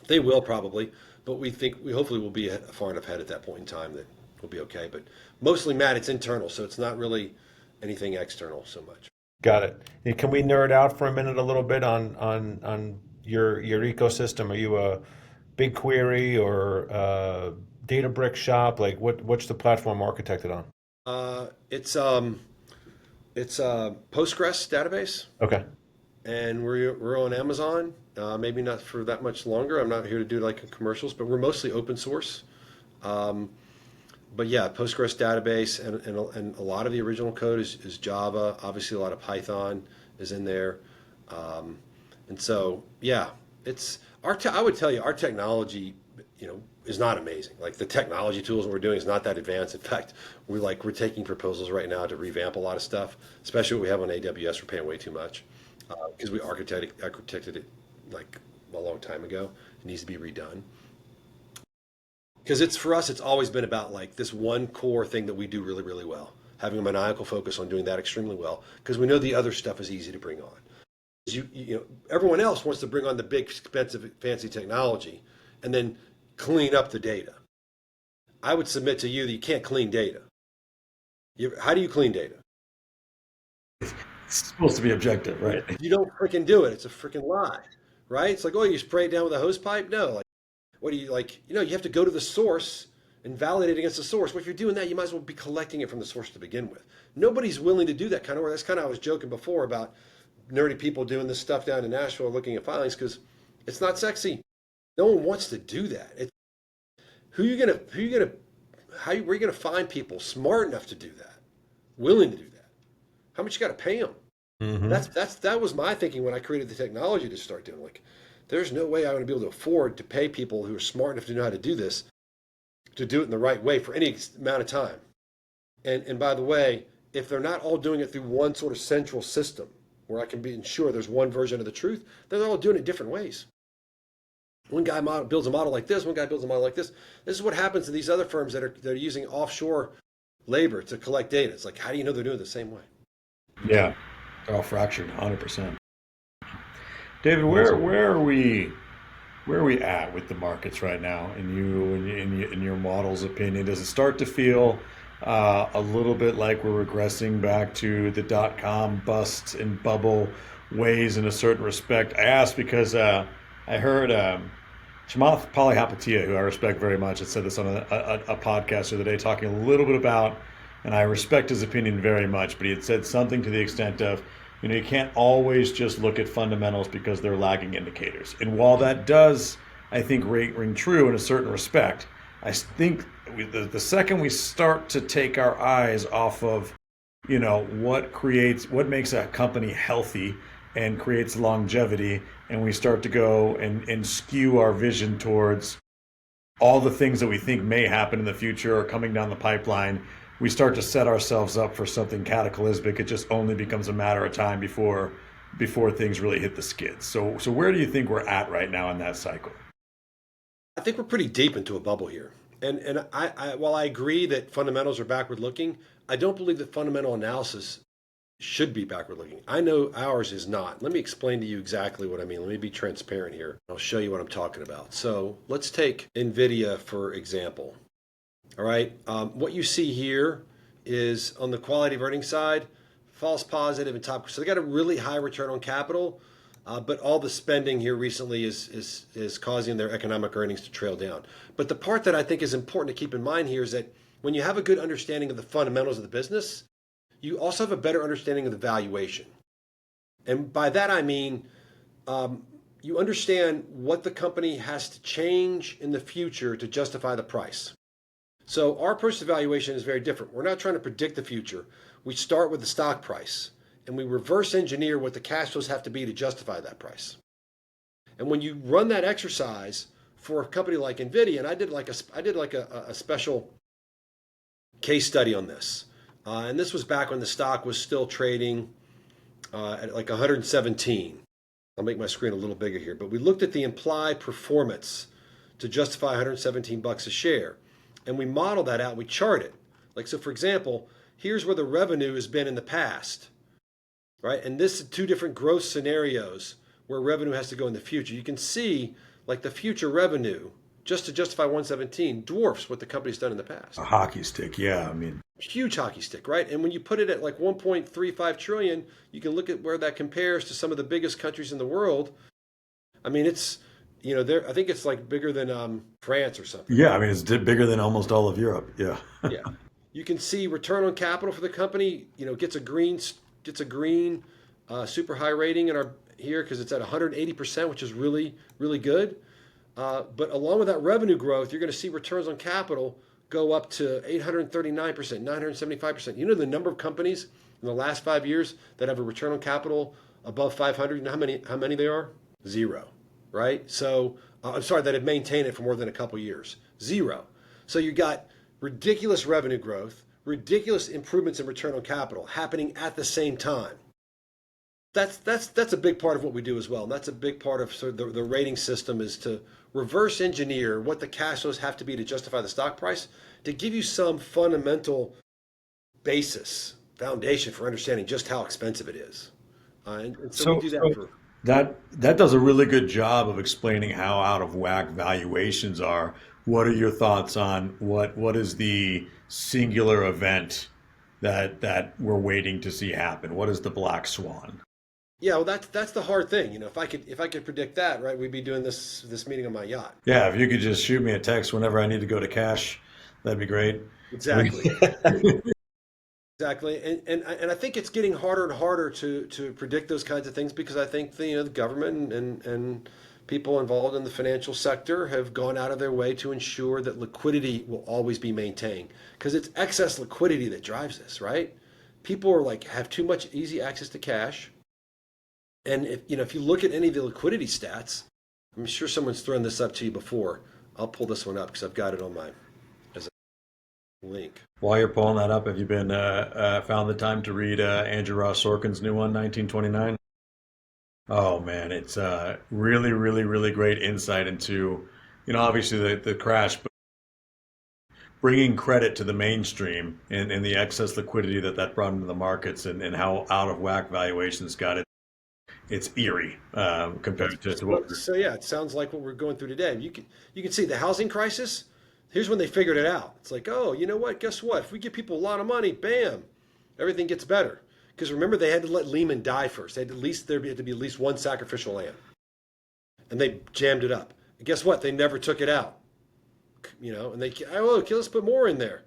They will probably, but we hopefully will be far enough ahead at that point in time that we'll be okay. But mostly, Matt, it's internal, so it's not really anything external so much. Got it. And can we nerd out for a minute a little bit on your ecosystem? Are you a BigQuery or Databricks shop? Like what's the platform architected on? It's a Postgres database, Okay. and we're on Amazon. Maybe not for that much longer. I'm not here to do like commercials, but we're mostly open source. But yeah, Postgres database, and a lot of the original code is Java. Obviously, a lot of Python is in there, and so yeah, it's I would tell you our technology, is not amazing. Like the technology tools that we're doing is not that advanced. In fact, we're taking proposals right now to revamp a lot of stuff, especially what we have on AWS. We're paying way too much because we architected it like a long time ago. It needs to be redone. Because for us, it's always been about like this one core thing that we do really, really well, having a maniacal focus on doing that extremely well, because we know the other stuff is easy to bring on. Everyone else wants to bring on the big, expensive, fancy technology and then clean up the data. I would submit to you that you can't clean data. How do you clean data? It's supposed to be objective, right? You don't freaking do it. It's a freaking lie, right? It's like, oh, you spray it down with a hose pipe? No. Like, what do you like? You have to go to the source and validate against the source. Well, if you're doing that, you might as well be collecting it from the source to begin with. Nobody's willing to do that kind of work. That's kind of, I was joking before about nerdy people doing this stuff down in Nashville looking at filings because it's not sexy. No one wants to do that. Where are you gonna find people smart enough to do that, willing to do that? How much you got to pay them? Mm-hmm. That was my thinking when I created the technology to start doing. Like, there's no way I'm going to be able to afford to pay people who are smart enough to know how to do this, to do it in the right way for any amount of time. And by the way, if they're not all doing it through one sort of central system where I can be ensure there's one version of the truth, they're all doing it different ways. One guy builds a model like this, one guy builds a model like this. This is what happens to these other firms that are using offshore labor to collect data. It's like, how do you know they're doing it the same way? Yeah, they're all fractured, 100%. David, where are we at with the markets right now? In your model's opinion, does it start to feel a little bit like we're regressing back to the dot-com bust and bubble ways in a certain respect? I asked because I heard Chamath Palihapitiya, who I respect very much, had said this on a podcast the other day, talking a little bit about, and I respect his opinion very much, but he had said something to the extent of, you can't always just look at fundamentals because they're lagging indicators. And while that does, I think, ring true in a certain respect, I think the second we start to take our eyes off of, what makes a company healthy and creates longevity, and we start to go and skew our vision towards all the things that we think may happen in the future or coming down the pipeline, we start to set ourselves up for something cataclysmic. It just only becomes a matter of time before things really hit the skids. So where do you think we're at right now in that cycle? I think we're pretty deep into a bubble here. And while I agree that fundamentals are backward looking, I don't believe that fundamental analysis should be backward looking. I know ours is not. Let me explain to you exactly what I mean. Let me be transparent here. I'll show you what I'm talking about. So let's take NVIDIA, for example. All right. What you see here is on the quality of earnings side, false positive and top. So they got a really high return on capital, but all the spending here recently is causing their economic earnings to trail down. But the part that I think is important to keep in mind here is that when you have a good understanding of the fundamentals of the business, You also have a better understanding of the valuation. And by that I mean you understand what the company has to change in the future to justify the price. So our approach to valuation is very different. We're not trying to predict the future. We start with the stock price and we reverse engineer what the cash flows have to be to justify that price. And when you run that exercise for a company like NVIDIA, and I did like a special case study on this, and this was back when the stock was still trading at like 117. I'll make my screen a little bigger here, but we looked at the implied performance to justify 117 bucks a share, and we modeled that out. We chart it. Like so, for example, here's where the revenue has been in the past, right? And this is two different growth scenarios where revenue has to go in the future. You can see like the future revenue just to justify 117 dwarfs what the company's done in the past. A hockey stick, yeah. I mean, huge hockey stick, right? And when you put it at like 1.35 trillion, you can look at where that compares to some of the biggest countries in the world. I mean, it's there. I think it's like bigger than France or something. Yeah, I mean, it's bigger than almost all of Europe. Yeah. Yeah. You can see return on capital for the company. Gets a green super high rating in our here because it's at 180%, which is really really good. But along with that revenue growth, you're going to see returns on capital go up to 839%, 975%. You know the number of companies in the last 5 years that have a return on capital above 500. You know how many they are? Zero, right? So I'm sorry, that have maintained it for more than a couple years. Zero. So you got ridiculous revenue growth, ridiculous improvements in return on capital happening at the same time. That's a big part of what we do as well. And that's a big part of sort of the rating system is to reverse engineer what the cash flows have to be to justify the stock price to give you some fundamental foundation for understanding just how expensive it is. And so we do that for. That does a really good job of explaining how out of whack valuations are. What are your thoughts on what is the singular event that we're waiting to see happen? What is the black swan? Yeah, well, that's the hard thing. If I could predict that, right, we'd be doing this meeting on my yacht. Yeah, if you could just shoot me a text whenever I need to go to cash, that'd be great. Exactly. Exactly, and I think it's getting harder and harder to predict those kinds of things because I think the government and people involved in the financial sector have gone out of their way to ensure that liquidity will always be maintained because it's excess liquidity that drives this, right? People are like have too much easy access to cash. And if you look at any of the liquidity stats, I'm sure someone's thrown this up to you before. I'll pull this one up because I've got it on my as a link. While you're pulling that up, have you been found the time to read Andrew Ross Sorkin's new one, 1929? Oh man, it's really, really, really great insight into, obviously the crash, but bringing credit to the mainstream and the excess liquidity that brought into the markets and how out of whack valuations got it. It's eerie compared to what. So yeah, it sounds like what we're going through today. You can see the housing crisis. Here's when they figured it out. It's like, oh, you know what? Guess what? If we give people a lot of money, bam, everything gets better. Because remember, they had to let Lehman die first. They had there had to be at least one sacrificial lamb, and they jammed it up. And guess what? They never took it out. And okay, let's put more in there.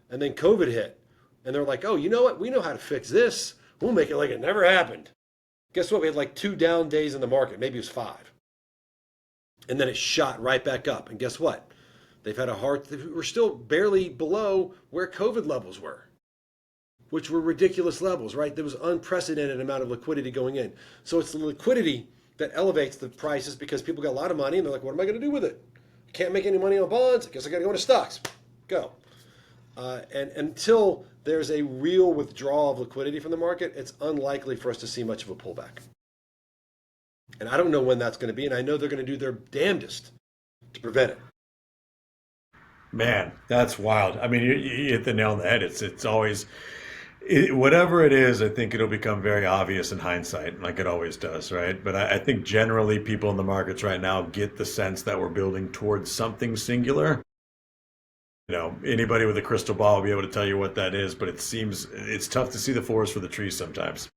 And then COVID hit, and they're like, oh, you know what? We know how to fix this. We'll make it like it never happened. Guess what? We had like 2 down days in the market. Maybe it was 5. And then it shot right back up. And guess what? We're still barely below where COVID levels were, which were ridiculous levels, right? There was unprecedented amount of liquidity going in. So it's the liquidity that elevates the prices because people got a lot of money and they're like, what am I going to do with it? I can't make any money on bonds. I guess I got to go into stocks. Go. And until there's a real withdrawal of liquidity from the market, it's unlikely for us to see much of a pullback. And I don't know when that's going to be, and I know they're going to do their damnedest to prevent it. Man, that's wild. I mean, you hit the nail on the head. It's always, whatever it is, I think it'll become very obvious in hindsight, like it always does, right? But I think generally people in the markets right now get the sense that we're building towards something singular. Anybody with a crystal ball will be able to tell you what that is, but it seems it's tough to see the forest for the trees sometimes.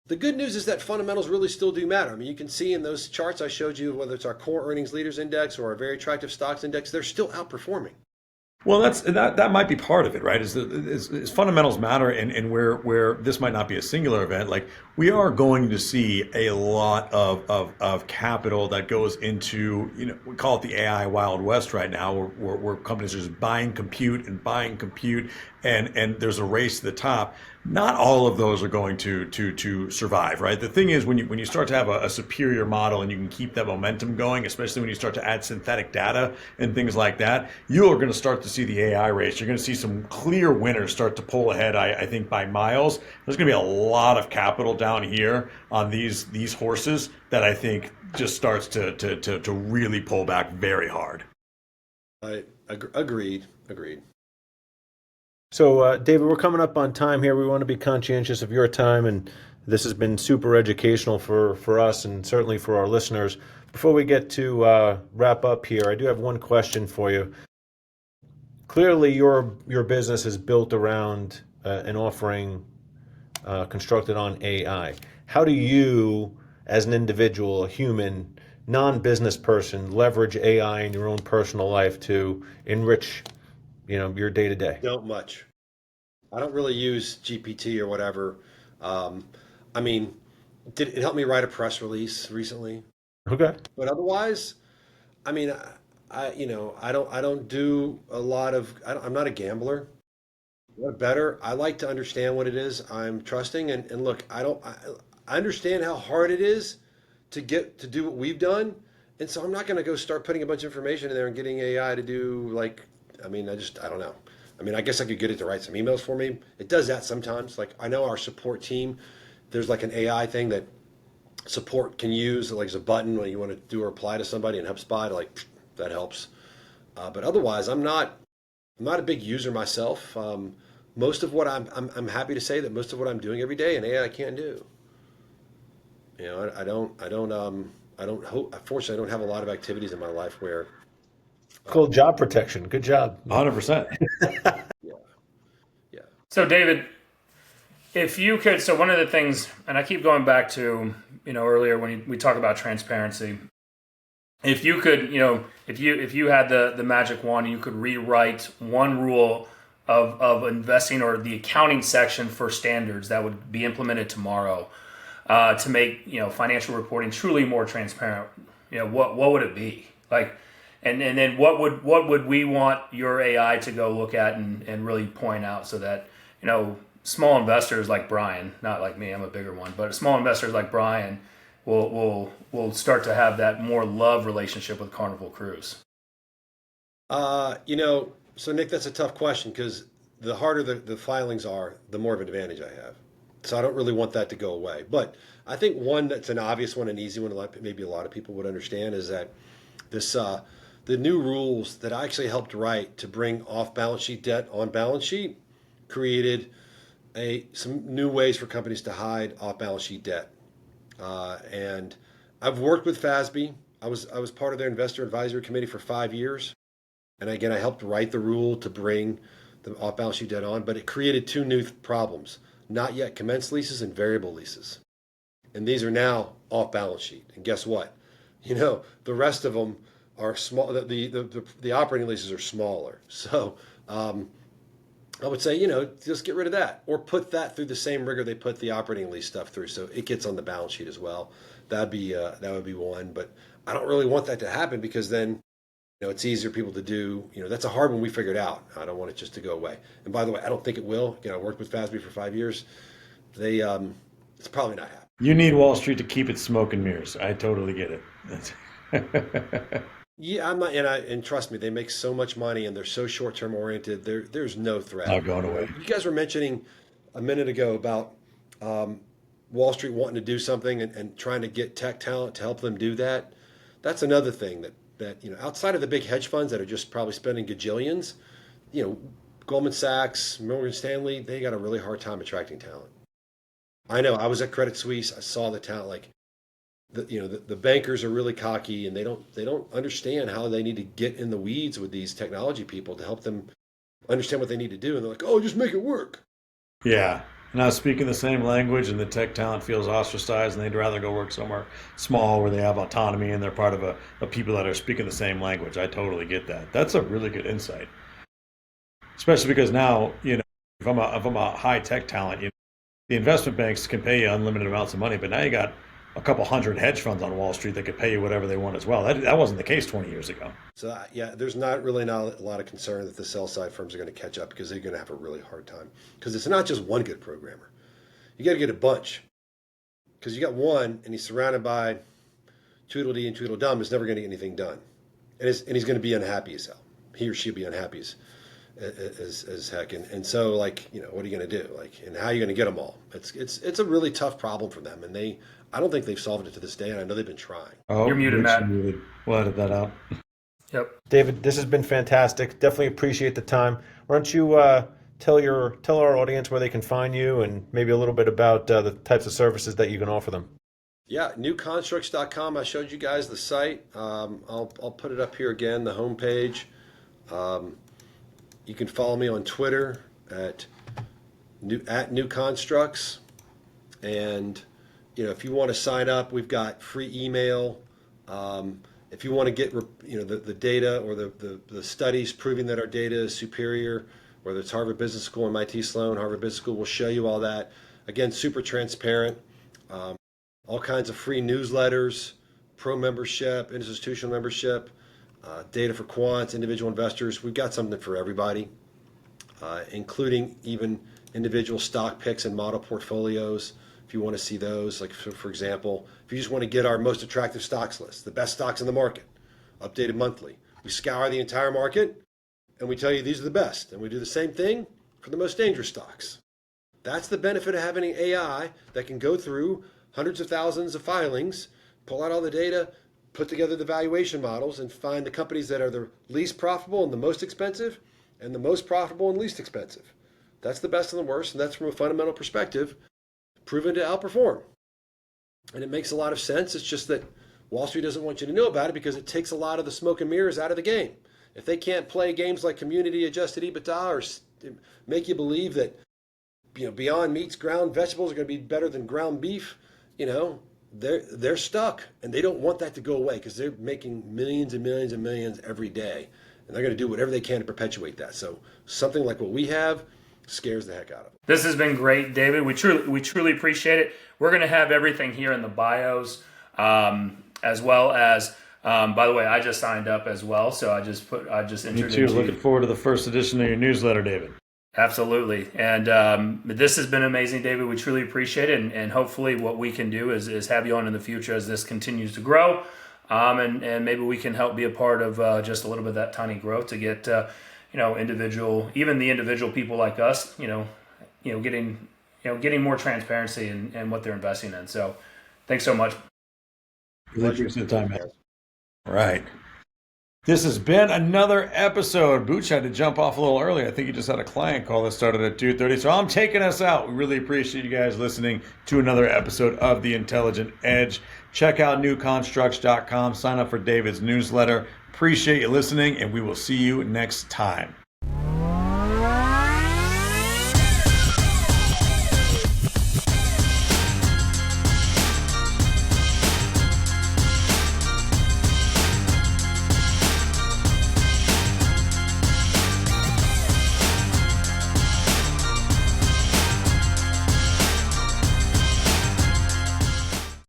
The good news is that fundamentals really still do matter. I mean, you can see in those charts I showed you, whether it's our core earnings leaders index or our very attractive stocks index, they're still outperforming. Well, that might be part of it, right? Is fundamentals matter, and where this might not be a singular event. Like we are going to see a lot of capital that goes into, we call it the AI Wild West right now, where companies are just buying compute, and there's a race to the top. Not all of those are going to survive, right? The thing is, when you start to have a superior model and you can keep that momentum going, especially when you start to add synthetic data and things like that, you are going to start to see the AI race. You're going to see some clear winners start to pull ahead. I think by miles. There's going to be a lot of capital down here on these horses that I think just starts to really pull back very hard. Agreed. So, David, we're coming up on time here. We want to be conscientious of your time, and this has been super educational for us and certainly for our listeners. Before we get to wrap up here, I do have one question for you. Clearly, your business is built around an offering constructed on AI. How do you, as an individual, a human, non-business person, leverage AI in your own personal life to enrich, your day to day? Don't much. I don't really use GPT or whatever. Um, I mean, did it help me write a press release recently? Okay. But otherwise, I mean, I don't do a lot of. I'm not a gambler. What better? I like to understand what it is I'm trusting, and look, I understand how hard it is to get to do what we've done, and so I'm not going to go start putting a bunch of information in there and getting AI to do like. I mean, I don't know. I mean, I guess I could get it to write some emails for me. It does that sometimes. Like I know our support team, there's like an AI thing that support can use, like as a button when you want to do a reply to somebody in HubSpot, like that helps. But otherwise, I'm not a big user myself. Most of what I'm happy to say that most of what I'm doing every day, an AI can't do. Unfortunately, I don't have a lot of activities in my life where, Cool job protection. Good job. 100%. yeah, yeah. So, David, if you could, so one of the things, and I keep going back to, earlier when we talk about transparency, if you could, if you had the magic wand, you could rewrite one rule of investing or the accounting section for standards that would be implemented tomorrow to make financial reporting truly more transparent. What would it be like? And then what would we want your AI to go look at and really point out so that small investors like Brian, not like me, I'm a bigger one, but small investors like Brian will start to have that more love relationship with Carnival Cruise. So Nick, that's a tough question because the harder the filings are, the more of an advantage I have. So I don't really want that to go away. But I think one that's an obvious one, an easy one, maybe a lot of people would understand is that this the new rules that I actually helped write to bring off balance sheet debt on balance sheet created some new ways for companies to hide off balance sheet debt. And I've worked with FASB. I was part of their investor advisory committee for 5 years. And again, I helped write the rule to bring the off balance sheet debt on, but it created two new problems: not yet commenced leases and variable leases. And these are now off balance sheet. And guess what? The rest of them are small. The operating leases are smaller. So I would say, just get rid of that or put that through the same rigor they put the operating lease stuff through. So it gets on the balance sheet as well. That would be one, but I don't really want that to happen because then, it's easier for people to do, that's a hard one we figured out. I don't want it just to go away. And by the way, I don't think it will. Again, I worked with FASB for 5 years. It's probably not happening. You need Wall Street to keep its smoke and mirrors. I totally get it. Yeah, I'm not, and trust me, they make so much money and they're so short-term oriented. There's no threat. Not going away. You guys were mentioning a minute ago about Wall Street wanting to do something and trying to get tech talent to help them do that. That's another thing that outside of the big hedge funds that are just probably spending gajillions, Goldman Sachs, Morgan Stanley, they got a really hard time attracting talent. I know. I was at Credit Suisse. I saw the talent. Like the bankers are really cocky and they don't understand how they need to get in the weeds with these technology people to help them understand what they need to do. And they're like, oh, just make it work. Yeah. Not speaking the same language, and the tech talent feels ostracized, and they'd rather go work somewhere small where they have autonomy and they're part of a people that are speaking the same language. I totally get that. That's a really good insight. especially because now, if I'm a high tech talent, the investment banks can pay you unlimited amounts of money, but now you got a couple hundred hedge funds on Wall Street that could pay you whatever they want as well. That wasn't the case 20 years ago. So yeah, there's not a lot of concern that the sell side firms are going to catch up because they're going to have a really hard time. Because it's not just one good programmer. You got to get a bunch. Because you got one and he's surrounded by Tweedledee and Tweedledum is never going to get anything done. And he's going to be unhappy as hell. He or she will be unhappy as heck. And so, like, what are you going to do? Like, and how are you going to get them all? It's a really tough problem for them. And I don't think they've solved it to this day. And I know they've been trying. Oh, You're muted, Matt. We'll edit that out. Yep. David, this has been fantastic. Definitely appreciate the time. Why don't you tell our audience where they can find you and maybe a little bit about the types of services that you can offer them. Yeah, newconstructs.com. I showed you guys the site. I'll put it up here again, the homepage. You can follow me on Twitter at newconstructs. And if you want to sign up, we've got free email. If you want to get the data or the studies proving that our data is superior, whether it's Harvard Business School, MIT Sloan, Harvard Business School will show you all that. Again, super transparent. All kinds of free newsletters, pro membership, institutional membership, data for quants, individual investors. We've got something for everybody, including even individual stock picks and model portfolios. If you want to see those, like for example, if you just want to get our most attractive stocks list, the best stocks in the market, updated monthly. We scour the entire market and we tell you these are the best. And we do the same thing for the most dangerous stocks. That's the benefit of having an AI that can go through hundreds of thousands of filings, pull out all the data, put together the valuation models, and find the companies that are the least profitable and the most expensive, and the most profitable and least expensive. That's the best and the worst, and that's from a fundamental perspective, proven to outperform. And it makes a lot of sense. It's just that Wall Street doesn't want you to know about it because it takes a lot of the smoke and mirrors out of the game. If they can't play games like community adjusted EBITDA or make you believe that Beyond Meat's ground vegetables are going to be better than ground beef, they're stuck, and they don't want that to go away because they're making millions and millions and millions every day, and they're going to do whatever they can to perpetuate that. So something like what we have scares the heck out of them. This has been great, David. We truly appreciate it. We're going to have everything here in the bios, as well as. By the way, I just signed up as well, so I just entered. Me too. Looking forward to the first edition of your newsletter, David. Absolutely. And this has been amazing, David. We truly appreciate it. And hopefully what we can do is have you on in the future as this continues to grow. And maybe we can help be a part of just a little bit of that tiny growth to get, even the individual people like us, getting more transparency in what they're investing in. So thanks so much. Really appreciate the time, man. All right. This has been another episode. Booch had to jump off a little early. I think he just had a client call that started at 2:30. So I'm taking us out. We really appreciate you guys listening to another episode of The Intelligent Edge. Check out newconstructs.com. Sign up for David's newsletter. Appreciate you listening, and we will see you next time.